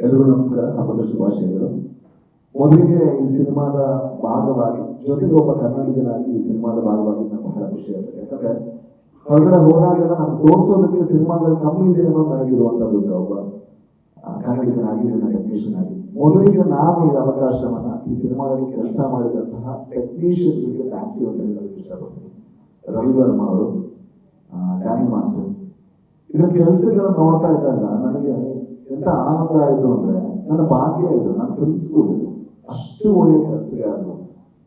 ಎಲ್ಲರಿಗೂ ನಮಸ್ಕಾರ, ಹಬ್ಬದ ಶುಭಾಶಯಗಳು. ಮೊದಲಿಗೆ ಈ ಸಿನಿಮಾದ ಭಾಗವಾಗಿ, ಜೊತೆಗೆ ಒಬ್ಬ ಕನ್ನಡಿಗನಾಗಿ ಈ ಸಿನಿಮಾದ ಭಾಗವಾಗಿ ನನಗೆ ಬಹಳ ಖುಷಿ ಆಗುತ್ತೆ. ಯಾಕಂದ್ರೆ ಹೊರಗಡೆ ಹೋರಾಗೆಲ್ಲ ನಮ್ಗೆ ತೋರಿಸೋದಕ್ಕೆ ಸಿನಿಮಾಗಳು ಕಮ್ಮಿ ಇದೆ ಅನ್ನೋ ನನಗಿರುವಂಥದ್ದು ಒಬ್ಬ ಕನ್ನಡಿಗನಾಗಿ, ನನ್ನ ಟೆಕ್ನಿಷಿಯನ್ ಆಗಿ. ಮೊದಲಿಗೆ ನಾನು ಈ ಅವಕಾಶವನ್ನ ಈ ಸಿನಿಮಾದಲ್ಲಿ ಕೆಲಸ ಮಾಡಿದಂತಹ ಟೆಕ್ನಿಷಿಯನ್ಗಳಿಗೆ ಥ್ಯಾಂಕ್ ಯು ಅಂತ ಹೇಳೋದಕ್ಕೆ ಇಷ್ಟಪಡ್ತೀನಿ. ರವಿ ವರ್ಮಾ ಅವರು, ಡ್ಯಾನಿ ಮಾಸ್ಟರ್, ಇದರ ಕೆಲಸಗಳನ್ನು ನೋಡ್ತಾ ಇದ್ದಾಗ ನನಗೆ ಎಂತ ಆನಂದ ಆಯಿತು ಅಂದ್ರೆ, ನನ್ನ ಭಾಗ್ಯ ಇದು, ನನ್ನ ಫಿಲ್ಮ್ ಸ್ಕೂಲ್ ಇದು, ಅಷ್ಟು ಒಳ್ಳೆಯ ಕೆಲಸಗಾರರು.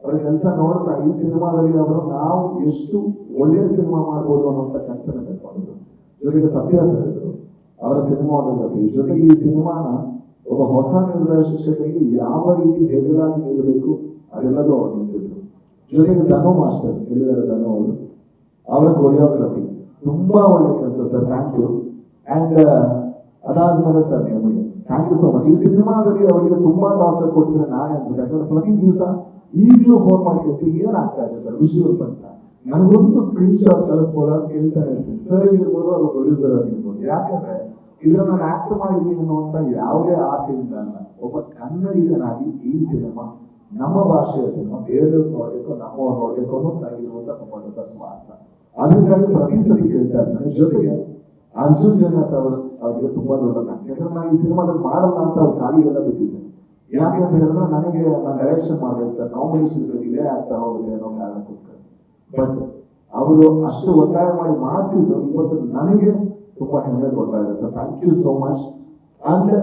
ಅವರ ಕೆಲಸ ನೋಡ್ತಾ ಈ ಸಿನಿಮಾದಲ್ಲಿ ಅವರು ನಾವು ಎಷ್ಟು ಒಳ್ಳೆಯ ಸಿನಿಮಾ ಮಾಡ್ಬೋದು ಅನ್ನುವಂಥ ಕೆಲಸನ ಕಟ್ಕೊಂಡಿದ್ರು. ಜೊತೆಗೆ ಸತ್ಯ ಸರ್ ಇದ್ರು, ಅವರ ಸಿನಿಮಾದಲ್ಲಿ ಜೊತೆಗೆ ಈ ಸಿನಿಮಾನ ಒಬ್ಬ ಹೊಸ ನಿರ್ದೇಶಕರಿಗೆ ಯಾವ ರೀತಿ ಹೆಗಲಾಗಿ ನಿಲ್ಲಬೇಕು ಅದೆಲ್ಲದೂ ಅವ್ರು ನಿಂತಿದ್ರು. ಜೊತೆಗೆ ಧನು ಮಾಸ್ಟರ್ ಹೇಳಿದ್ದಾರೆ, ಧನು ಅವರು, ಅವರ ಕೊರಿಯೋಗ್ರಫಿ ತುಂಬಾ ಒಳ್ಳೆ ಕೆಲಸ ಸರ್, ಥ್ಯಾಂಕ್ ಯು. ಅಂಡ್ ಅದಾದ್ಮೇಲೆ ಸರ್ ನಿಮಗೆ ಥ್ಯಾಂಕ್ ಯು ಸೋ ಮಚ್. ಈ ಸಿನಿಮಾದಲ್ಲಿ ಅವರಿಗೆ ತುಂಬಾ ಟಾರ್ಚರ್ ಕೊಟ್ಟಿದ್ರೆ ನಾನೇ ಅನ್ಸುತ್ತೆ. ಯಾಕಂದ್ರೆ ಪ್ರತಿ ದಿವಸ ಈಗಲೂ ಫೋನ್ ಮಾಡಿ ಕೇಳ್ತೀನಿ, ಏನಾಗ್ತಾ ಇದೆ ಸರ್ ವಿಷುವಲ್ ಅಂತ, ನನಗೊಂದು ಸ್ಕ್ರೀನ್ ಶಾಟ್ ಕಳಿಸ್ಬೋದ ಅಂತ ಕೇಳ್ತಾನೆ ಇರ್ತೀನಿ. ಸರ್ ಇರ್ಬೋದು, ಅದು ಪ್ರೊಡ್ಯೂಸರ್ ಆಗಿರ್ಬೋದು. ಯಾಕಂದ್ರೆ ಇದ್ರ ನಾನು ಆಕ್ಟ್ ಮಾಡಿದ್ದೀನಿ ಅನ್ನುವಂತ ಯಾವುದೇ ಆಸೆಯಿಂದ ಅಲ್ಲ, ಒಬ್ಬ ಕನ್ನಡಿಗನಾಗಿ ಈ ಸಿನಿಮಾ ನಮ್ಮ ಭಾಷೆಯ ಸಿನಿಮಾ ಬೇರೆಯವ್ರು ನೋಡ್ಬೇಕು, ನಮ್ಮವ್ರು ನೋಡ್ಬೇಕು ಅನ್ನೋದು ನನಗಿರುವಂತ ತುಂಬಾ ದೊಡ್ಡ ಸ್ವಾರ್ಥ. ಅದರಿಂದಾಗಿ ಪ್ರತಿ ಸತಿ ಕೇಳ್ತಾ ಇರ್ತಾನೆ. ಜೊತೆಗೆ ಅರ್ಜುನ್ ಜನ್ಯಾಸ್ ಅವರಿಗೆ ತುಂಬಾ ದೊಡ್ಡ ಥ್ಯಾಂಕ್ಸ್. ಯಾಕಂದ್ರೆ ನಾನು ಈ ಸಿನಿಮಾದಲ್ಲಿ ಮಾಡಲ್ಲ ಅಂತ ಅವ್ರು ಖಾಲಿಗೆಲ್ಲ ಬಿಟ್ಟಿದ್ದೆ. ಯಾಕೆ ಅಂತ ಹೇಳಿದ್ರೆ ನನಗೆ ನಾನು ಡೈರೆಕ್ಷನ್ ಮಾಡಬೇಕು ಸರ್, ಕಾಂಬಿನೇಷನ್ ಡಿಲೇ ಆಗ್ತಾ ಹೋಗುತ್ತೆ ಅನ್ನೋ ಕಾರಣಕ್ಕೋಸ್ಕರ. ಬಟ್ ಅವರು ಅಷ್ಟು ಒತ್ತಾಯ ಮಾಡಿ ಮಾಡಿಸಿದ್ದು ಇವತ್ತು ನನಗೆ ತುಂಬಾ ಹೆಮ್ಮೆ ಕೊಡ್ತಾ ಇದೆ sir. Thank you so much. And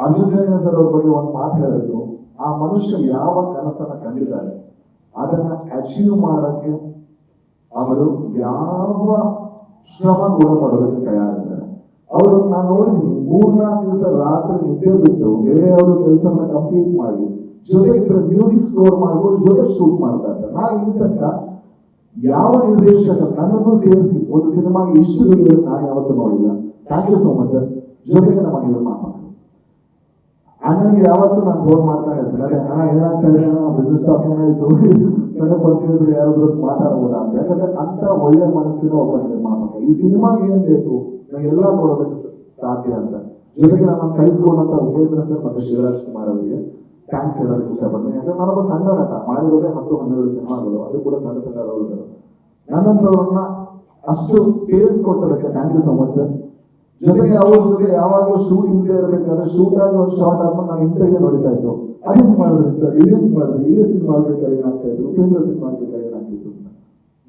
Arjun Janya's ಅವ್ರ ಬಗ್ಗೆ ಒಂದು ಮಾತು ಹೇಳಬೇಕು, ಆ ಮನುಷ್ಯ ಯಾವ ಕನಸನ್ನ ಕಂಡಿದ್ದಾರೆ ಅದನ್ನ ಅಚೀವ್ ಮಾಡಕ್ಕೆ ಅವರು ಯಾವ ಶ್ರಮ ಕೂಡ ಮಾಡೋದಕ್ಕೆ ತಯಾರಿದ್ದಾರೆ. ಅವರು ನಾನು ನೋಡಿದ್ದೀನಿ, 3-4 ದಿವಸ ರಾತ್ರಿ ನಿದ್ದೆ ಬಿಟ್ಟು ಬೇರೆ ಯಾವುದೋ ಕೆಲಸನ ಕಂಪ್ಲೀಟ್ ಮಾಡಿ ಜೊತೆಗೆ ಮ್ಯೂಸಿಕ್ ಸ್ಕೋರ್ ಮಾಡ್ಕೊಂಡು ಜೊತೆಗೆ ಶೂಟ್ ಮಾಡ್ತಾ ಇದ್ದಾರೆ. ನಾನು ಇಲ್ಲಿ ತನಕ ಯಾವ ನಿರ್ದೇಶಕ ನನ್ನನ್ನು ಸೇರಿಸಿ ಒಂದು ಸಿನಿಮಾಗೆ ಇಷ್ಟು ದುಡಿಯೋದು ನಾನು ಯಾವತ್ತೂ ನೋಡಿಲ್ಲ. Thank you so much sir. ಜೊತೆಗೆ ನಮ್ಮ ನಿರ್ಮಾಪಕರು ಅಣ್ಣನಿಗೆ ಯಾವತ್ತೂ ನಾನು ಫೋನ್ ಮಾಡ್ತಾ ಇರ್ತೀನಿ, ಅದೇ ಹಣ ಏನಾಗ್ತಾ ಇದೆ, ಬಿಸ್ನೆಸ್ ಸ್ಟಾಕ್ ಏನಾಯ್ತು, ನನ್ನ ಪರಿಚಯಗಳು ಯಾರಾದ್ರೂ ಮಾತಾಡಬಹುದಾ ಅಂತ. ಯಾಕಂದ್ರೆ ಅಂತ ಒಳ್ಳೆ ಮನಸ್ಸಿನ ಒಬ್ಬ ನಿರ್ಮಾಪಕ. ಈ ಸಿನಿಮಾಗೆ ಏನ್ ಬೇಕು ಎಲ್ಲ ಕೊಡೋದಕ್ಕೆ ಸಾಧ್ಯ ಅಂತ. ಜೊತೆಗೆ ನನ್ನ ಸಹಿಸ್ಕೊಂಡಂತ ಉಪೇಂದ್ರ ಸರ್ ಮತ್ತೆ ಶಿವರಾಜ್ ಕುಮಾರ್ ಅವರಿಗೆ ಥ್ಯಾಂಕ್ಸ್ ಹೇಳೋದಕ್ಕೆ ಇಷ್ಟಪಡ್ತೀನಿ. ಯಾಕಂದ್ರೆ ನಾನೊಬ್ಬ ಸಣ್ಣ ನಟ, ಮಾಡಿರೋದೇ 10-12 ಸಿನಿಮಾಗಳು, ಅದು ಕೂಡ ಸಣ್ಣ ಸಣ್ಣ ರೋಲ್ಗಳು. ನನ್ನಂತವ್ರನ್ನ ಅಷ್ಟು ಸ್ಪೇಸ್ ಕೊಟ್ಟದಕ್ಕೆ thank you so much sir. ಜೊತೆಗೆ ಅವ್ರ ಜೊತೆ ಯಾವಾಗಲೂ ಶೂಟ್ ಇಲ್ಲದೆ ಇರ್ಬೇಕಾದ್ರೆ ಶೂಟ್ ಆಗಿ ಒಂದು ಶಾರ್ಟ್ ಆದ್ಮೇಲೆ ನಾನು ಇಂಟರ್ವ್ಯೂ ನೋಡ್ತಾ ಇತ್ತು, ಅದೇನು ಮಾಡಿದ್ರಿ ಸರ್, ಇದೇನು ಮಾಡಿದ್ರಿ, ಈ ಸಿನಿಮಾಗೆ ಕೈನಾಗ್ತಾ ಇದ್ರು, ಉಪೇಂದ್ರ ಸಿನಿಮಾಗೆ ಕೈನಾಗ್ತಿತ್ತು.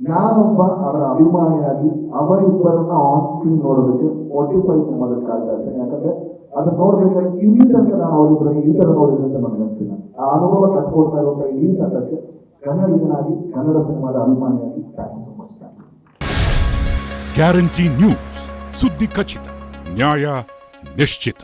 ನಾನೊಬ್ಬ ಅವರ ಅಭಿಮಾನಿಯಾಗಿ ಅವರಿಬ್ಬರನ್ನ ಆನ್ ಸ್ಕ್ರೀನ್ ನೋಡೋದಕ್ಕೆ 45 ಸಿನಿಮಾದಲ್ಲಿ ಕಾಯ್ತಾ ಇರ್ತೇನೆ. ಯಾಕಂದ್ರೆ ಅದನ್ನ ನೋಡ್ಬೇಕಾದ್ರೆ ಇಲ್ಲಿ ತನಕ ನಾನು ಅವರಿಬ್ಬರಿಗೆ ಈ ತರ ನೋಡಿದ್ರೆ ಅಂತ ನನಗೆ ಅನಿಸಿಲ್ಲ. ಆ ಅನುಭವ ಕಟ್ಕೊಡ್ತಾ ಇರುವಂತ ಈ ತಂಡಕ್ಕೆ ಕನ್ನಡಿಗನಾಗಿ, ಕನ್ನಡ ಸಿನಿಮಾದ ಅಭಿಮಾನಿಯಾಗಿ thank you so much. Guarantee news, ಸುದ್ದಿ ಖಚಿತ, ನ್ಯಾಯ ನಿಶ್ಚಿತ.